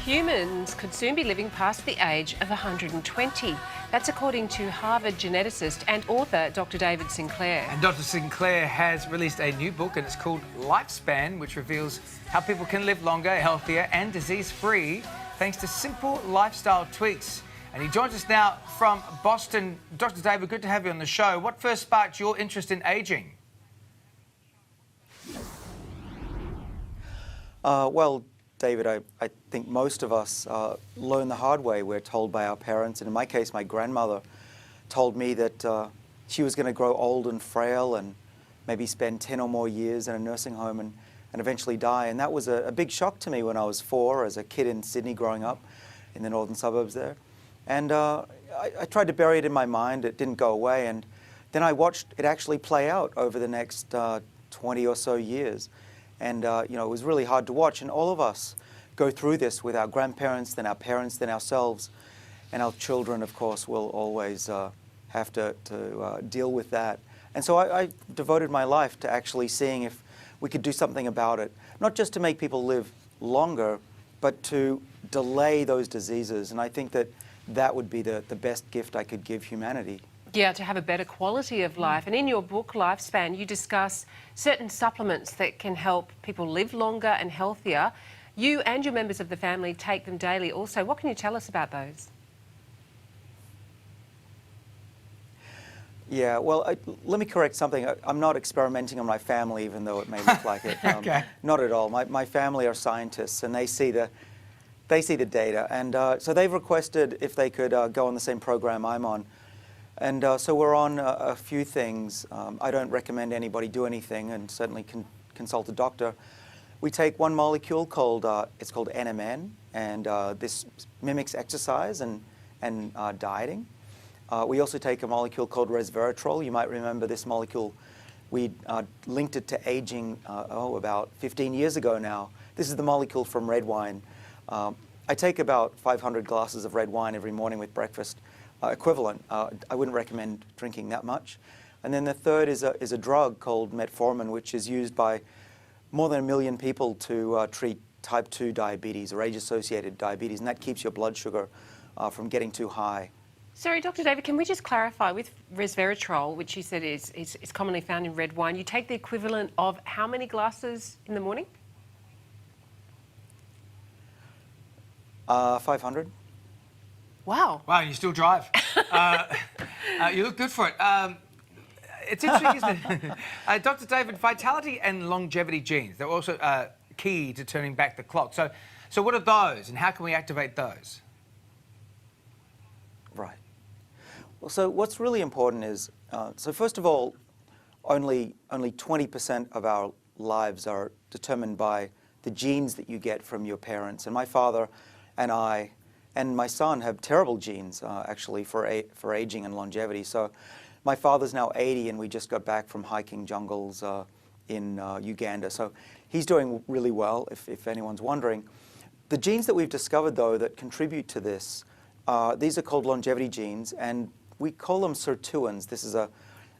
Humans could soon be living past the age of 120. That's according to Harvard geneticist and author Dr. David Sinclair. And Dr. Sinclair has released a new book, and it's called Lifespan, which reveals how people can live longer, healthier and disease-free thanks to simple lifestyle tweaks. And he joins us now from Boston. Dr. David, good to have you on the show. What first sparked your interest in ageing? Well, David, I think most of us learn the hard way. We're told by our parents, and in my case, my grandmother told me that she was going to grow old and frail and maybe spend 10 or more years in a nursing home and eventually die. And that was a big shock to me when I was 4 as a kid in Sydney growing up in the northern suburbs there. And I tried to bury it in my mind. It didn't go away. And then I watched it actually play out over the next 20 or so years. And, you know, it was really hard to watch. And all of us go through this with our grandparents, then our parents, then ourselves. And our children, of course, will always have to deal with that. And so I devoted my life to actually seeing if we could do something about it. Not just to make people live longer, but to delay those diseases. And I think that that would be the best gift I could give humanity. Yeah, to have a better quality of life. And in your book, Lifespan, you discuss certain supplements that can help people live longer and healthier. You and your members of the family take them daily also. What can you tell us about those? Yeah, well, let me correct something. I'm not experimenting on my family, even though it may look like it. Okay. Not at all. My family are scientists, and they see the data. And so they've requested if they could go on the same program I'm on. And so we're on a few things. I don't recommend anybody do anything, and certainly consult a doctor. We take one molecule called, it's called NMN, and this mimics exercise and dieting. We also take a molecule called resveratrol. You might remember this molecule. We linked it to aging, about 15 years ago now. This is the molecule from red wine. I take about 500 glasses of red wine every morning with breakfast. Equivalent. I wouldn't recommend drinking that much. And then the third is a drug called metformin, which is used by more than 1 million people to treat type 2 diabetes or age-associated diabetes, and that keeps your blood sugar from getting too high. Sorry, Dr. David, can we just clarify with resveratrol, which you said is commonly found in red wine, you take the equivalent of how many glasses in the morning? 500. Wow. Wow, and you still drive. You look good for it. It's interesting, isn't it? Dr. David, vitality and longevity genes, they're also key to turning back the clock. So what are those, and how can we activate those? Right. Well, so what's really important is, so first of all, only 20% of our lives are determined by the genes that you get from your parents. And my father and I and my son have terrible genes, actually, for aging and longevity. So my father's now 80, and we just got back from hiking jungles in Uganda. So he's doing really well, if anyone's wondering. The genes that we've discovered, though, that contribute to this, these are called longevity genes, and we call them sirtuins. This is a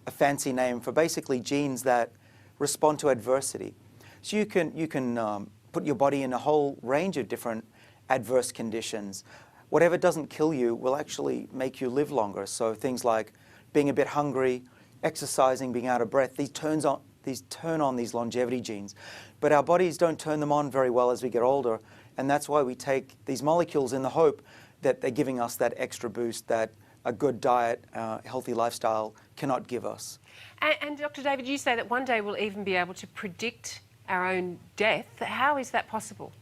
fancy name for basically genes that respond to adversity. So you can put your body in a whole range of different adverse conditions. Whatever doesn't kill you will actually make you live longer. So things like being a bit hungry, exercising, being out of breath, these turn on these longevity genes. But our bodies don't turn them on very well as we get older, and that's why we take these molecules in the hope that they're giving us that extra boost that a good diet, healthy lifestyle cannot give us. And Dr. David, you say that one day we'll even be able to predict our own death. How is that possible?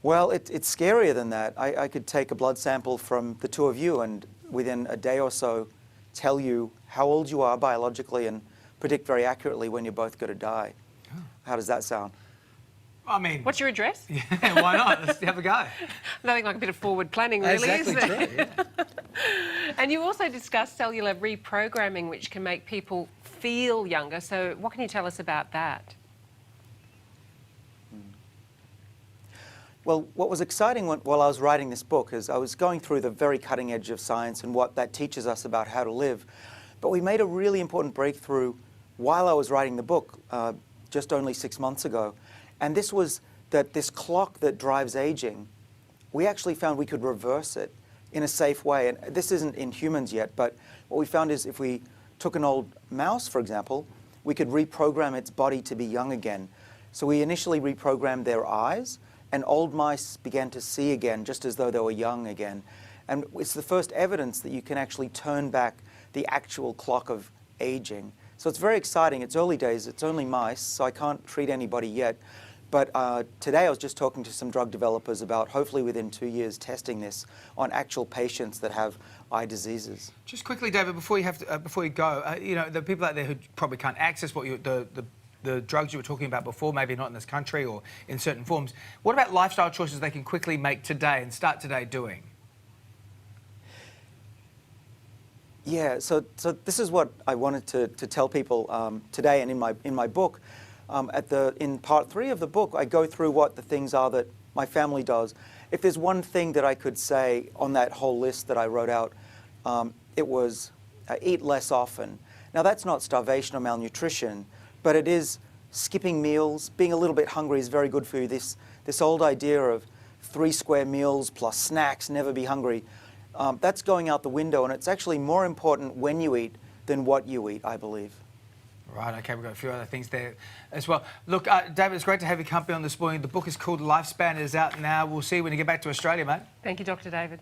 Well, it's scarier than that. I could take a blood sample from the two of you and within a day or so tell you how old you are biologically and predict very accurately when you're both going to die. Oh. How does that sound? I mean... What's your address? Yeah, why not? Let's have a go. Nothing like a bit of forward planning, really, exactly isn't it? True, yeah. And you also discuss cellular reprogramming, which can make people feel younger. So what can you tell us about that? Well, what was exciting while I was writing this book is I was going through the very cutting edge of science and what that teaches us about how to live. But we made a really important breakthrough while I was writing the book just only 6 months ago. And this was that this clock that drives aging, we actually found we could reverse it in a safe way. And this isn't in humans yet, but what we found is if we took an old mouse, for example, we could reprogram its body to be young again. So we initially reprogrammed their eyes, and old mice began to see again, just as though they were young again. And it's the first evidence that you can actually turn back the actual clock of aging. So it's very exciting. It's early days. It's only mice, so I can't treat anybody yet. But today I was just talking to some drug developers about hopefully within 2 years testing this on actual patients that have eye diseases. Just quickly, David, before you go, you know, the people out there who probably can't access what the drugs you were talking about before, maybe not in this country or in certain forms. What about lifestyle choices they can quickly make today and start today doing? Yeah, so this is what I wanted to tell people today and in my book. In part 3 of the book, I go through what the things are that my family does. If there's one thing that I could say on that whole list that I wrote out, it was eat less often. Now that's not starvation or malnutrition, but it is skipping meals. Being a little bit hungry is very good for you. This old idea of 3 square meals plus snacks, never be hungry, that's going out the window, and it's actually more important when you eat than what you eat, I believe. Right, okay, we've got a few other things there as well. Look, David, it's great to have you company on this morning. The book is called Lifespan. It is out now. We'll see you when you get back to Australia, mate. Thank you, Dr. David.